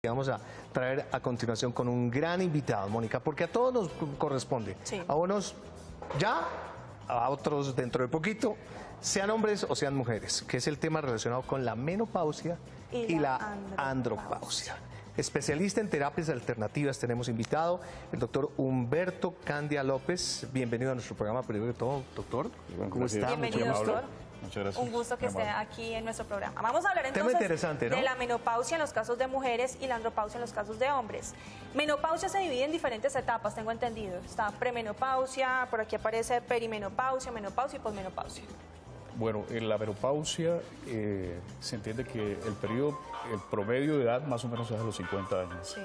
Vamos a traer a continuación con un gran invitado, Mónica, porque a todos nos corresponde. Sí. A unos ya, a otros dentro de poquito, sean hombres o sean mujeres, que es el tema relacionado con la menopausia y la andropausia. Especialista en terapias alternativas tenemos invitado el doctor Humberto Candia López. Bienvenido a nuestro programa. Primero de todo, doctor, ¿cómo está? Bienvenido, doctor. Muchas gracias. Un gusto que esté aquí en nuestro programa. Vamos a hablar Tema entonces interesante, ¿no? de la menopausia en los casos de mujeres y la andropausia en los casos de hombres. Menopausia se divide en diferentes etapas, tengo entendido. Está premenopausia, por aquí aparece perimenopausia, menopausia y posmenopausia. Bueno, en la menopausia se entiende que el promedio de edad más o menos es a los 50 años. Sí.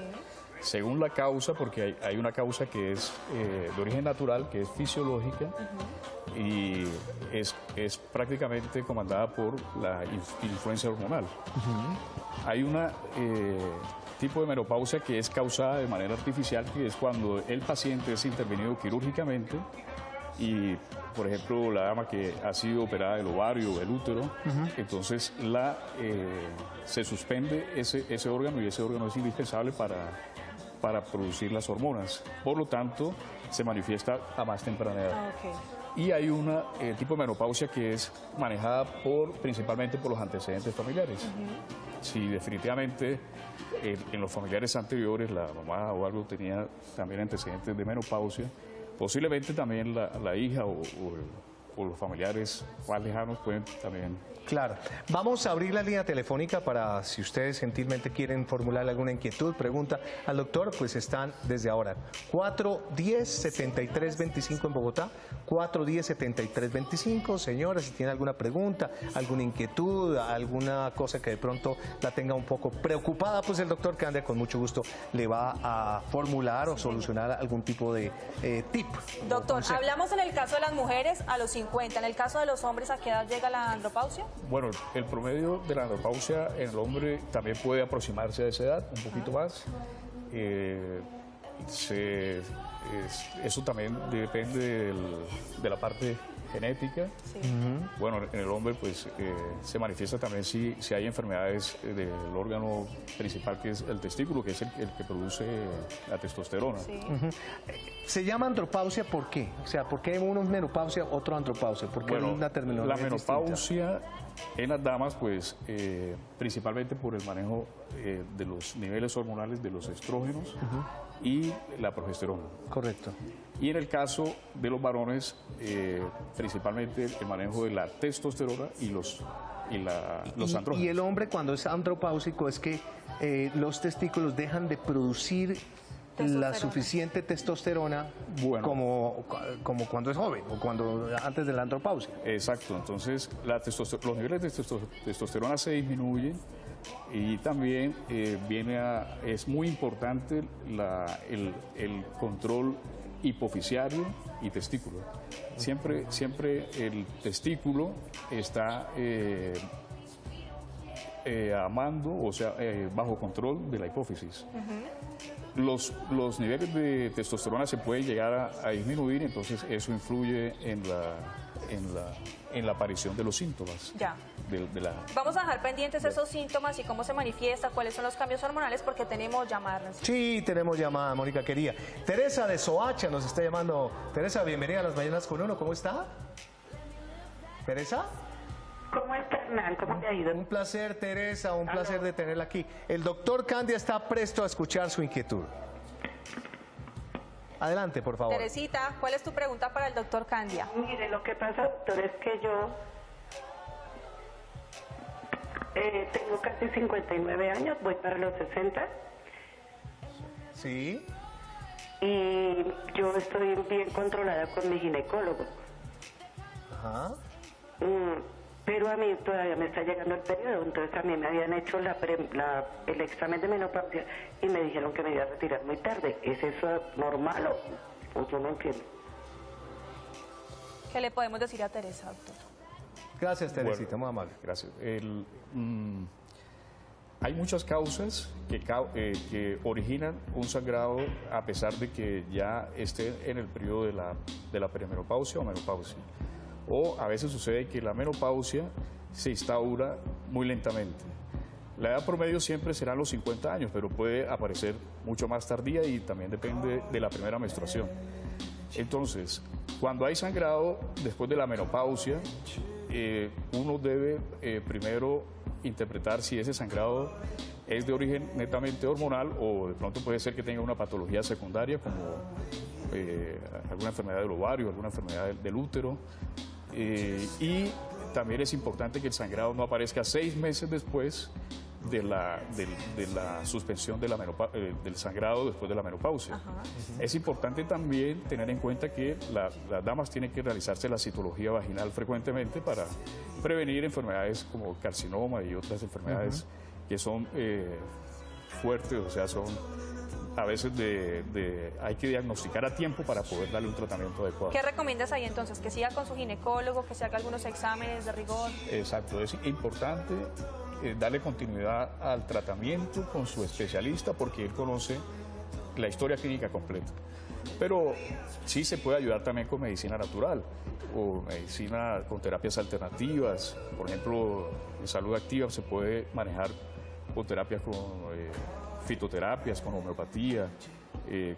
Según la causa, porque hay una causa que es de origen natural, que es fisiológica, y es prácticamente comandada por la influencia hormonal. Hay una tipo de menopausia que es causada de manera artificial, que es cuando el paciente es intervenido quirúrgicamente y, por ejemplo, la dama que ha sido operada del ovario o del útero, entonces se suspende ese órgano y ese órgano es indispensable para producir las hormonas. Por lo tanto, se manifiesta a más temprana edad. Y hay una tipo de menopausia que es manejada principalmente por los antecedentes familiares. Si definitivamente en los familiares anteriores la mamá o algo tenía también antecedentes de menopausia, posiblemente también la hija o los familiares más lejanos pueden también. Claro. Vamos a abrir la línea telefónica para si ustedes gentilmente quieren formular alguna inquietud, pregunta al doctor, pues están desde ahora. 410-7325 en Bogotá, 410-7325. Señora, si tiene alguna pregunta, alguna inquietud, alguna cosa que de pronto la tenga un poco preocupada, pues el doctor Candia con mucho gusto le va a formular o solucionar algún tipo de tip. Doctor, hablamos en el caso de las mujeres a los 50. En el caso de los hombres, ¿a qué edad llega la andropausia? Bueno, el promedio de la andropausia en el hombre también puede aproximarse a esa edad, un poquito más. Eso también depende de la parte genética. Sí. Bueno, en el hombre pues se manifiesta también si hay enfermedades del órgano principal, que es el testículo, que es el que produce la testosterona. Sí. ¿Se llama andropausia por qué? O sea, ¿por qué uno es menopausia, otro andropausia? Porque Bueno, es una terminología la menopausia en las damas, pues principalmente por el manejo de los niveles hormonales de los estrógenos y la progesterona. Correcto. Y en el caso de los varones, principalmente el manejo de la testosterona y los andrógenos. Y el hombre cuando es andropáusico es que los testículos dejan de producir la suficiente testosterona, bueno, como cuando es joven o antes de la andropausia. Exacto, entonces los niveles de testosterona se disminuyen y también es muy importante el control hipofisiario y testículo. Siempre el testículo está bajo control de la hipófisis. Los niveles de testosterona se pueden llegar a disminuir, entonces eso influye en la aparición de los síntomas. Ya. Vamos a dejar pendientes esos síntomas y cómo se manifiesta, cuáles son los cambios hormonales, porque tenemos llamadas. Sí, tenemos llamada, Mónica querida. Teresa de Soacha nos está llamando. Teresa, bienvenida a Las Mañanas con Uno. ¿Cómo está? ¿Teresa? ¿Cómo está, Hernán? ¿Cómo te ha ido? Un placer, Teresa, un placer de tenerla aquí. El doctor Candia está presto a escuchar su inquietud. Adelante, por favor. Teresita, ¿cuál es tu pregunta para el doctor Candia? Mire, lo que pasa, doctor, es que yo tengo casi 59 años, voy para los 60. Sí. Y yo estoy bien controlada con mi ginecólogo. Ajá. Pero a mí todavía me está llegando el periodo, entonces a mí me habían hecho el examen de menopausia y me dijeron que me iba a retirar muy tarde. ¿Es eso normal o yo no entiendo? ¿Qué le podemos decir a Teresa, doctor? Gracias, Teresita, muy amable. Gracias. Hay muchas causas que originan un sangrado a pesar de que ya esté en el periodo de la perimenopausia o menopausia. O a veces sucede que la menopausia se instaura muy lentamente. La edad promedio siempre será los 50 años, pero puede aparecer mucho más tardía y también depende de la primera menstruación. Entonces, cuando hay sangrado después de la menopausia, uno debe primero interpretar si ese sangrado es de origen netamente hormonal o de pronto puede ser que tenga una patología secundaria como alguna enfermedad del ovario, alguna enfermedad del útero. Y también es importante que el sangrado no aparezca 6 meses después de la suspensión de del sangrado después de la menopausia. Es importante también tener en cuenta que las damas tienen que realizarse la citología vaginal frecuentemente para prevenir enfermedades como carcinoma y otras enfermedades que son fuertes, o sea, son a veces hay que diagnosticar a tiempo para poder darle un tratamiento adecuado. ¿Qué recomiendas ahí entonces? ¿Que siga con su ginecólogo, que se haga algunos exámenes de rigor? Exacto, es importante darle continuidad al tratamiento con su especialista porque él conoce la historia clínica completa. Pero sí se puede ayudar también con medicina natural o medicina con terapias alternativas. Por ejemplo, en salud activa se puede manejar con terapias con fitoterapias, con homeopatía,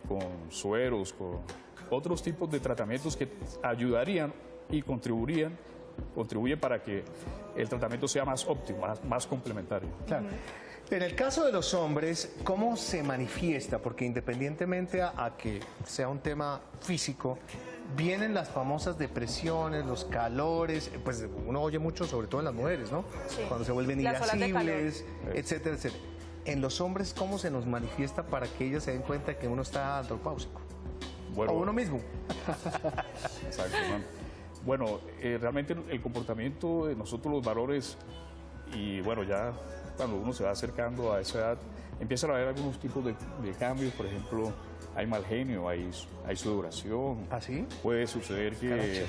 con sueros, con otros tipos de tratamientos que ayudarían y contribuyen para que el tratamiento sea más óptimo, más complementario. Claro. En el caso de los hombres, ¿cómo se manifiesta? Porque independientemente a que sea un tema físico, vienen las famosas depresiones, los calores, pues uno oye mucho, sobre todo en las mujeres, ¿no? Sí. Cuando se vuelven Las olas de irascibles, etcétera, etcétera. En los hombres, ¿cómo se nos manifiesta para que ellos se den cuenta que uno está andropáusico? Bueno, o uno mismo. Exacto, ¿no? Bueno, realmente el comportamiento de nosotros los valores, y bueno, ya cuando uno se va acercando a esa edad, empiezan a haber algunos tipos de cambios, por ejemplo, hay mal genio, hay sudoración. ¿Ah, sí? Puede suceder que...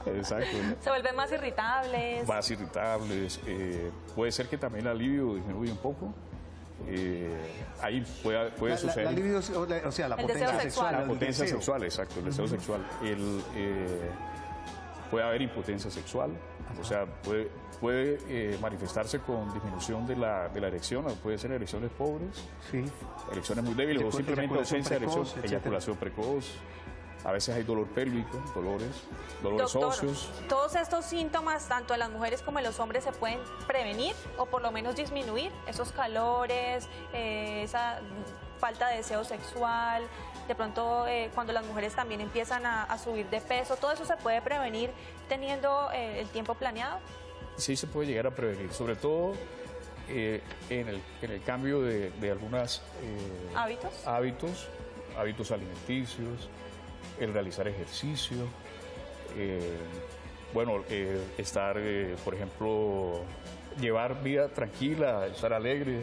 Exacto. Se vuelven más irritables. Más irritables. Puede ser que también el alivio disminuya un poco. Ahí puede suceder. La libido, o sea, la El potencia deseo sexual. sexual. La el potencia deseo. sexual, exacto, el deseo sexual. Puede haber impotencia sexual, o sea, puede manifestarse con disminución de la erección, o puede ser erecciones pobres, Sí. erecciones muy débiles, o simplemente Eyaculación ausencia de erección, precoz, etcétera. eyaculación precoz. A veces hay dolor pélvico, dolores Doctor, óseos. ¿todos estos síntomas, tanto en las mujeres como en los hombres, se pueden prevenir o por lo menos disminuir? Esos calores, esa falta de deseo sexual, de pronto cuando las mujeres también empiezan a subir de peso, ¿todo eso se puede prevenir teniendo el tiempo planeado? Sí se puede llegar a prevenir, sobre todo en el cambio de algunos hábitos alimenticios, el realizar ejercicio, estar, por ejemplo, llevar vida tranquila, estar alegre,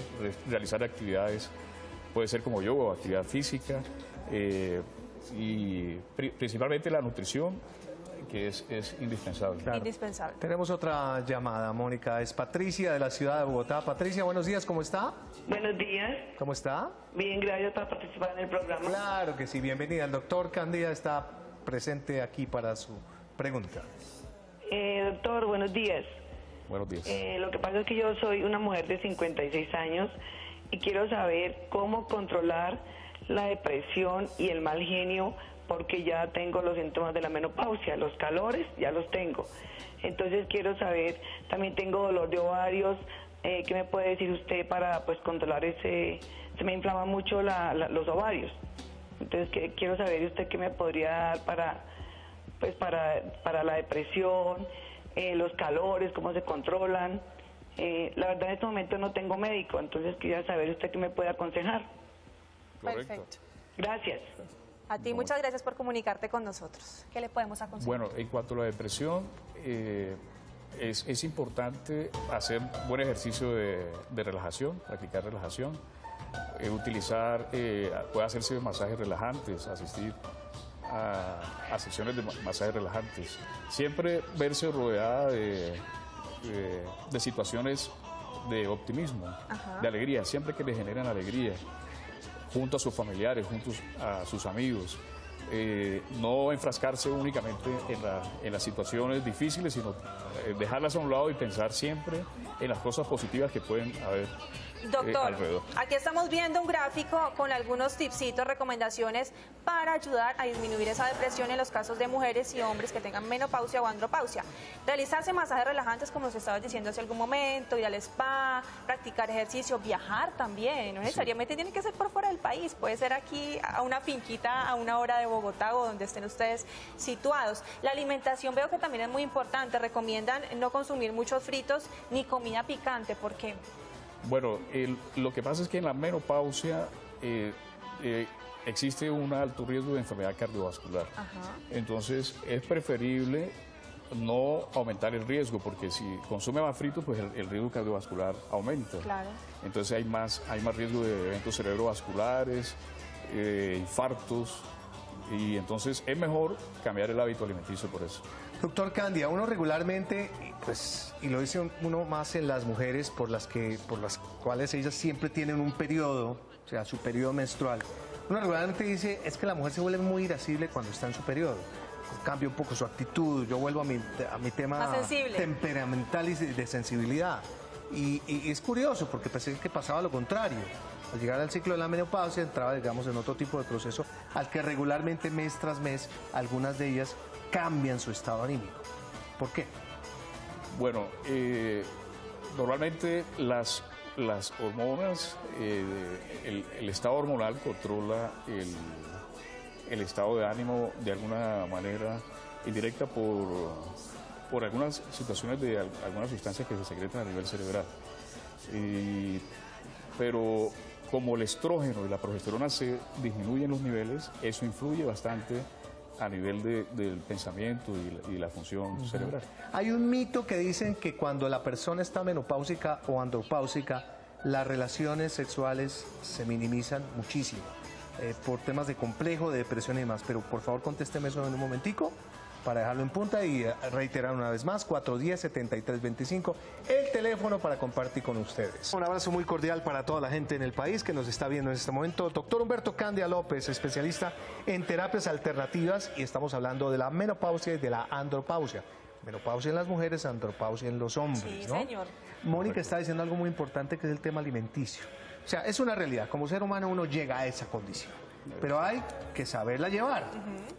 realizar actividades, puede ser como yoga, actividad física, y principalmente la nutrición, que es indispensable. Claro. Indispensable. Tenemos otra llamada, Mónica. Es Patricia de la ciudad de Bogotá. Patricia, buenos días, ¿cómo está? Buenos días. ¿Cómo está? Bien, gracias por participar en el programa. Claro que sí, bienvenida. El doctor Cándida está presente aquí para su pregunta. Doctor, buenos días. Buenos días. Lo que pasa es que yo soy una mujer de 56 años y quiero saber cómo controlar la depresión y el mal genio, porque ya tengo los síntomas de la menopausia, los calores ya los tengo. Entonces quiero saber, también tengo dolor de ovarios, ¿qué me puede decir usted para pues controlar se me inflama mucho los ovarios? Entonces quiero saber usted qué me podría dar para la depresión, los calores, cómo se controlan. La verdad en este momento no tengo médico, entonces quería saber usted qué me puede aconsejar. Correcto. Perfecto. Gracias. A ti muchas gracias por comunicarte con nosotros. ¿Qué le podemos aconsejar? Bueno, en cuanto a la depresión, es importante hacer buen ejercicio de relajación, practicar relajación, puede hacerse masajes relajantes, asistir a sesiones de masajes relajantes. Siempre verse rodeada de situaciones de optimismo, de alegría, siempre que le generen alegría, junto a sus familiares, junto a sus amigos. no enfrascarse únicamente en las situaciones difíciles, sino dejarlas a un lado y pensar siempre en las cosas positivas que pueden haber. Doctor, alrededor. aquí estamos viendo un gráfico con algunos tipsitos, recomendaciones para ayudar a disminuir esa depresión en los casos de mujeres y hombres que tengan menopausia o andropausia. Realizarse masajes relajantes, como nos estabas diciendo hace algún momento, ir al spa, practicar ejercicio, viajar también. No necesariamente tiene que ser por fuera del país, puede ser aquí a una finquita a una hora de Bogotá o donde estén ustedes situados. La alimentación veo que también es muy importante. Recomiendan no consumir muchos fritos ni comida picante. ¿Por qué? Bueno, lo que pasa es que en la menopausia existe un alto riesgo de enfermedad cardiovascular. Ajá. Entonces es preferible no aumentar el riesgo, porque si consume más frito, pues el riesgo cardiovascular aumenta. Claro. Entonces hay más riesgo de eventos cerebrovasculares, infartos, y entonces es mejor cambiar el hábito alimenticio por eso. Doctor Candia, uno regularmente, pues, y lo dice uno más en las mujeres por las cuales ellas siempre tienen un periodo, o sea, su periodo menstrual. Uno regularmente dice, es que la mujer se vuelve muy irascible cuando está en su periodo. Cambia un poco su actitud, yo vuelvo a mi tema temperamental y de sensibilidad. Y es curioso porque pensé que pasaba lo contrario. Al llegar al ciclo de la menopausia entraba, digamos, en otro tipo de proceso al que regularmente mes tras mes algunas de ellas cambian su estado anímico. ¿Por qué? Bueno, normalmente las hormonas, el estado hormonal controla el estado de ánimo de alguna manera indirecta por algunas situaciones de algunas sustancias que se secretan a nivel cerebral. Pero como el estrógeno y la progesterona se disminuyen los niveles, eso influye bastante a nivel del pensamiento y la función cerebral. Hay un mito que dicen que cuando la persona está menopáusica o andropáusica, las relaciones sexuales se minimizan muchísimo por temas de complejo, de depresión y demás. Pero por favor contésteme eso en un momentico para dejarlo en punta y reiterar una vez más, 410-7325, el teléfono para compartir con ustedes. Un abrazo muy cordial para toda la gente en el país que nos está viendo en este momento. Doctor Humberto Candia López, especialista en terapias alternativas, y estamos hablando de la menopausia y de la andropausia. Menopausia en las mujeres, andropausia en los hombres, sí, ¿no? Señor. Mónica está diciendo algo muy importante, que es el tema alimenticio. O sea, es una realidad, como ser humano uno llega a esa condición. Pero hay que saberla llevar,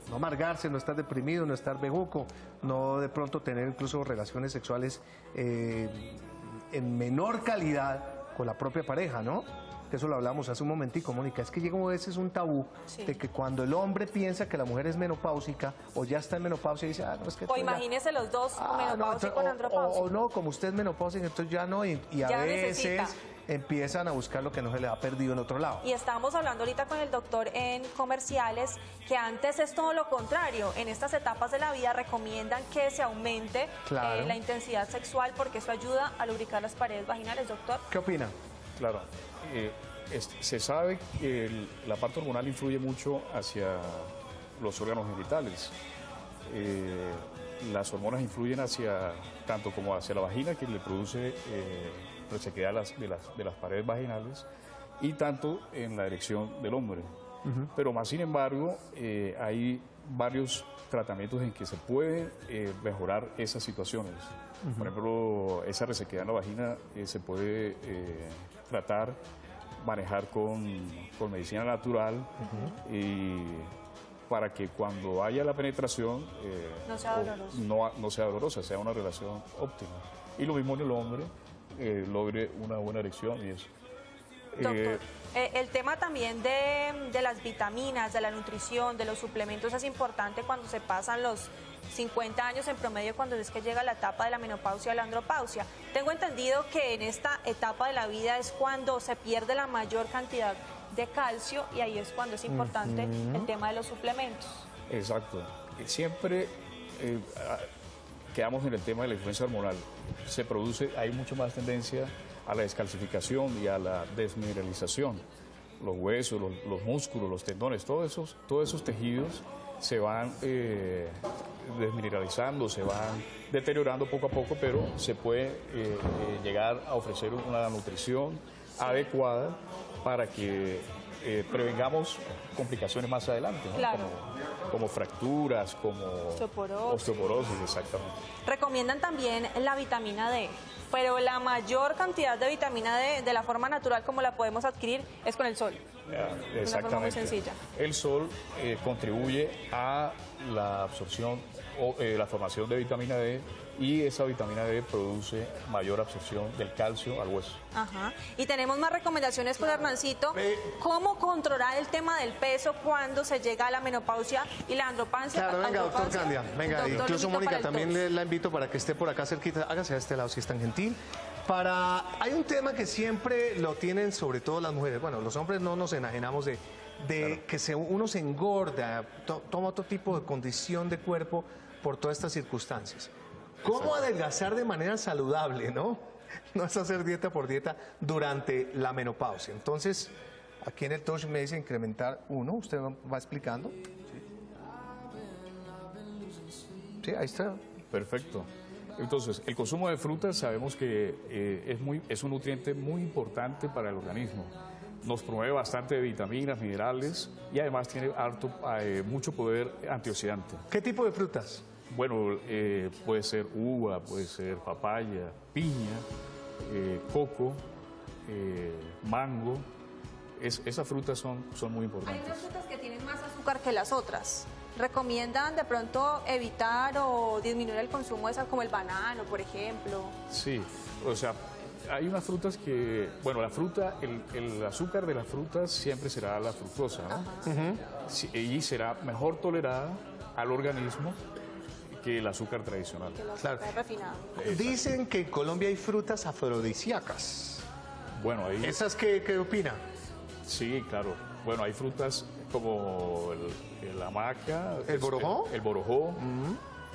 no amargarse, no estar deprimido, no estar bejuco, no de pronto tener incluso relaciones sexuales en menor calidad con la propia pareja, ¿no? Que eso lo hablamos hace un momentico, Mónica, es que llega a veces un tabú de que cuando el hombre piensa que la mujer es menopáusica o ya está en menopausia dice, no, es que... O imagínese los dos, menopausia con andropausia. O no, como usted es menopáusica, entonces ya no, y a veces empiezan a buscar lo que no se le ha perdido en otro lado. Y estábamos hablando ahorita con el doctor en comerciales que antes es todo lo contrario. En estas etapas de la vida recomiendan que se aumente la intensidad sexual porque eso ayuda a lubricar las paredes vaginales, doctor. ¿Qué opina? Claro, se sabe que la parte hormonal influye mucho hacia los órganos genitales. Las hormonas influyen tanto como hacia la vagina, que le produce resequedad de las paredes vaginales, y tanto en la erección del hombre. Pero más sin embargo, hay varios tratamientos en que se puede mejorar esas situaciones. Por ejemplo, esa resequedad en la vagina se puede tratar, manejar con medicina natural, y para que cuando haya la penetración no sea dolorosa, sea una relación óptima. Y lo mismo en el hombre, logre una buena erección y eso. Doctor, el tema también de las vitaminas, de la nutrición, de los suplementos es importante cuando se pasan los 50 años en promedio, cuando es que llega la etapa de la menopausia o la andropausia. Tengo entendido que en esta etapa de la vida es cuando se pierde la mayor cantidad de calcio y ahí es cuando es importante el tema de los suplementos. Exacto. Siempre quedamos en el tema de la influencia hormonal. Hay mucho más tendencia a la descalcificación y a la desmineralización. Los huesos, los músculos, los tendones, todos esos tejidos se van desmineralizando, se van deteriorando poco a poco, pero se puede llegar a ofrecer una nutrición adecuada para que prevengamos complicaciones más adelante, ¿no? Claro. Como fracturas, como osteoporosis, exactamente. Recomiendan también la vitamina D, pero la mayor cantidad de vitamina D de la forma natural como la podemos adquirir es con el sol. Exactamente. De una forma muy sencilla. El sol contribuye a la absorción o la formación de vitamina D, y esa vitamina D produce mayor absorción del calcio al hueso. Ajá. Y tenemos más recomendaciones con Hernancito. ¿Cómo controlar el tema del peso cuando se llega a la menopausia y la andropausia? Claro, venga, doctor Candia. Venga, Doctor incluso Luquito, Mónica para el también tos. la invito para que esté por acá cerquita. Hágase a este lado si es tan gentil. Hay un tema que siempre lo tienen sobre todo las mujeres. Bueno, los hombres no nos enajenamos de claro, que uno se engorda, toma otro tipo de condición de cuerpo por todas estas circunstancias. ¿Cómo adelgazar de manera saludable, no? No es hacer dieta por dieta durante la menopausia. Entonces, aquí en el touch me dice incrementar 1. ¿Usted va explicando? Sí, ahí está. Perfecto. Entonces, el consumo de frutas sabemos que es un nutriente muy importante para el organismo. Nos promueve bastante de vitaminas, minerales, y además tiene mucho poder antioxidante. ¿Qué tipo de frutas? Bueno, puede ser uva, puede ser papaya, piña, coco, mango. Esas frutas son muy importantes. Hay unas frutas que tienen más azúcar que las otras. ¿Recomiendan de pronto evitar o disminuir el consumo de esas, como el banano, por ejemplo? Sí, o sea, hay unas frutas que, bueno, la fruta, el azúcar de las frutas siempre será la fructosa, ¿no? Sí, y será mejor tolerada al organismo que el azúcar tradicional. Que el azúcar refinado. Dicen que en Colombia hay frutas afrodisíacas. Bueno, ahí... ¿Esas qué opina? Sí, claro. Bueno, hay frutas como la maca. ¿El borojó? El borojó.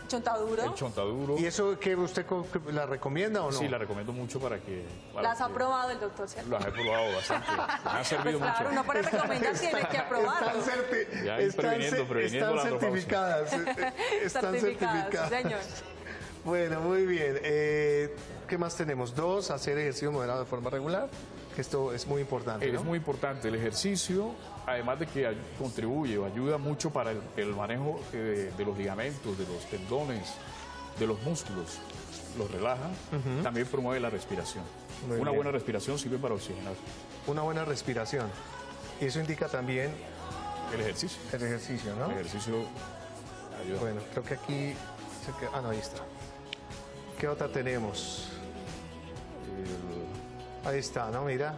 Chontaduro. El chontaduro. ¿Y eso qué usted la recomienda o no? Sí, la recomiendo mucho para que... Las ha probado el doctor, ¿cierto? Las he probado bastante. Me han servido Pues claro, mucho. uno para recomendar tiene que aprobarlo. Previniendo la certificadas. Están certificadas. Sí, señor. Bueno, muy bien. ¿Qué más tenemos? 2, hacer ejercicio moderado de forma regular, que esto es muy importante, ¿no? Es muy importante. El ejercicio, además de que contribuye o ayuda mucho para el manejo de los ligamentos, de los tendones, de los músculos, los relaja, también promueve la respiración. Una buena respiración sirve para oxigenar. Una buena respiración. Y eso indica también el ejercicio. El ejercicio, ¿no? El ejercicio ayuda. Bueno, creo que aquí... no, ahí está. ¿Qué otra tenemos? Ahí está, ¿no? Mira.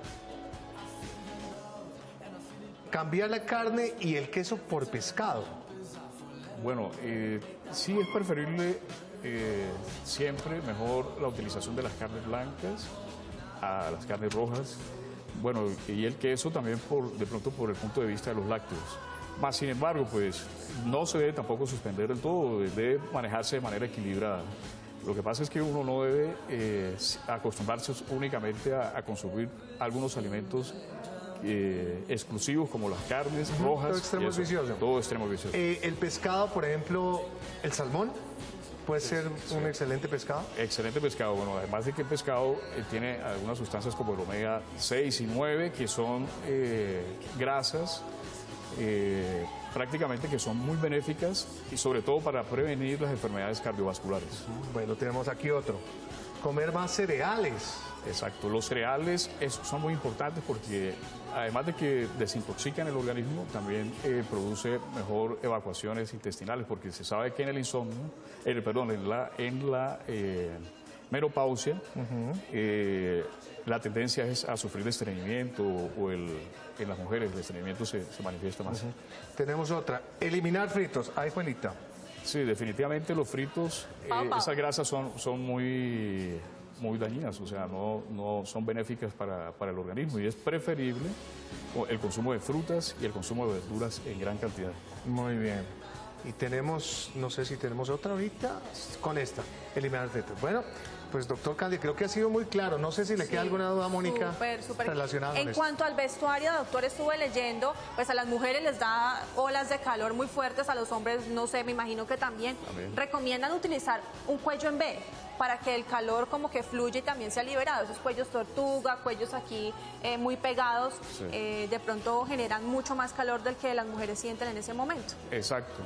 Cambiar la carne y el queso por pescado. Bueno, sí es preferible siempre mejor la utilización de las carnes blancas a las carnes rojas. Bueno, y el queso también de pronto por el punto de vista de los lácteos. Más sin embargo, pues no se debe tampoco suspender del todo, debe manejarse de manera equilibrada. Lo que pasa es que uno no debe acostumbrarse únicamente a consumir algunos alimentos exclusivos como las carnes rojas. Todo extremo vicioso. Todo extremo vicioso. El pescado, por ejemplo, el salmón, puede ser un excelente pescado. Excelente pescado. Bueno, además de que el pescado tiene algunas sustancias como el omega 6 y 9, que son grasas prácticamente que son muy benéficas y sobre todo para prevenir las enfermedades cardiovasculares. Bueno, tenemos aquí otro. Comer más cereales. Exacto, los cereales son muy importantes porque además de que desintoxican el organismo, también produce mejor evacuaciones intestinales, porque se sabe que en el insomnio, en la menopausia, la tendencia es a sufrir de estreñimiento o en las mujeres el estreñimiento se manifiesta más. Tenemos otra, eliminar fritos. Ay, Juanita. Sí, definitivamente los fritos, esas grasas son muy dañinas, o sea, no son benéficas para el organismo y es preferible el consumo de frutas y el consumo de verduras en gran cantidad. Muy bien. Y tenemos, no sé si tenemos otra ahorita, con esta, eliminar fritos. Bueno, Pues doctor Candia, creo que ha sido muy claro. No sé si le queda alguna duda a Mónica Súper. relacionada con En esto. cuanto al vestuario, doctor, estuve leyendo, pues a las mujeres les da olas de calor muy fuertes, a los hombres, no sé, me imagino que también. Recomiendan utilizar un cuello en V para que el calor como que fluya y también sea liberado. Esos cuellos tortuga, cuellos aquí muy pegados, de pronto generan mucho más calor del que las mujeres sienten en ese momento. Exacto.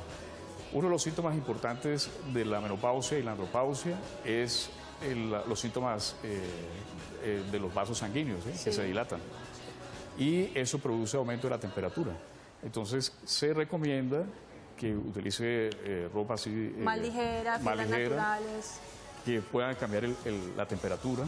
Uno de los síntomas importantes de la menopausia y la andropausia es los síntomas de los vasos sanguíneos, que se dilatan. Y eso produce aumento de la temperatura. Entonces, se recomienda que utilice ropa así... más ligera, fibras naturales. Que puedan cambiar la temperatura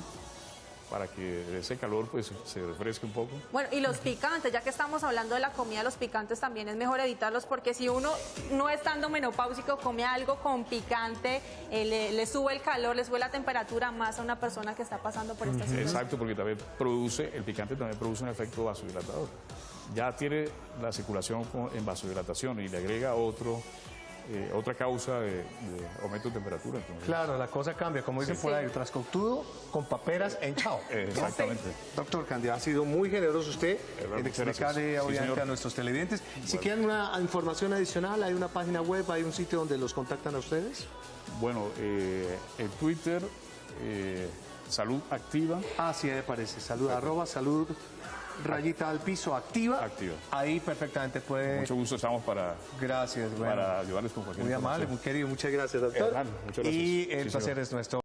para que ese calor pues se refresque un poco. Bueno, y los picantes, ya que estamos hablando de la comida, los picantes también es mejor evitarlos porque si uno no estando menopáusico come algo con picante, le sube el calor, le sube la temperatura más a una persona que está pasando por esta situación. Exacto, porque también el picante también produce un efecto vasodilatador. Ya tiene la circulación en vasodilatación y le agrega otra causa de aumento de temperatura. Entonces. Claro, la cosa cambia, como dicen por ahí, trascoctudo, con paperas en chao. Exactamente. Doctor Candia, ha sido muy generoso usted en explicarle obviamente a nuestros televidentes. Si quieren una información adicional, hay una página web, hay un sitio donde los contactan a ustedes. Bueno, en Twitter, Salud Activa. Ah, sí, ahí aparece, salud, @salud rayita al piso activa. Ahí perfectamente puede. Mucho gusto, estamos para. Gracias, bueno. Para ayudarles con cualquier Muy amable, muy querido, muchas gracias, doctor. Muchas gracias. Y el placer es nuestro.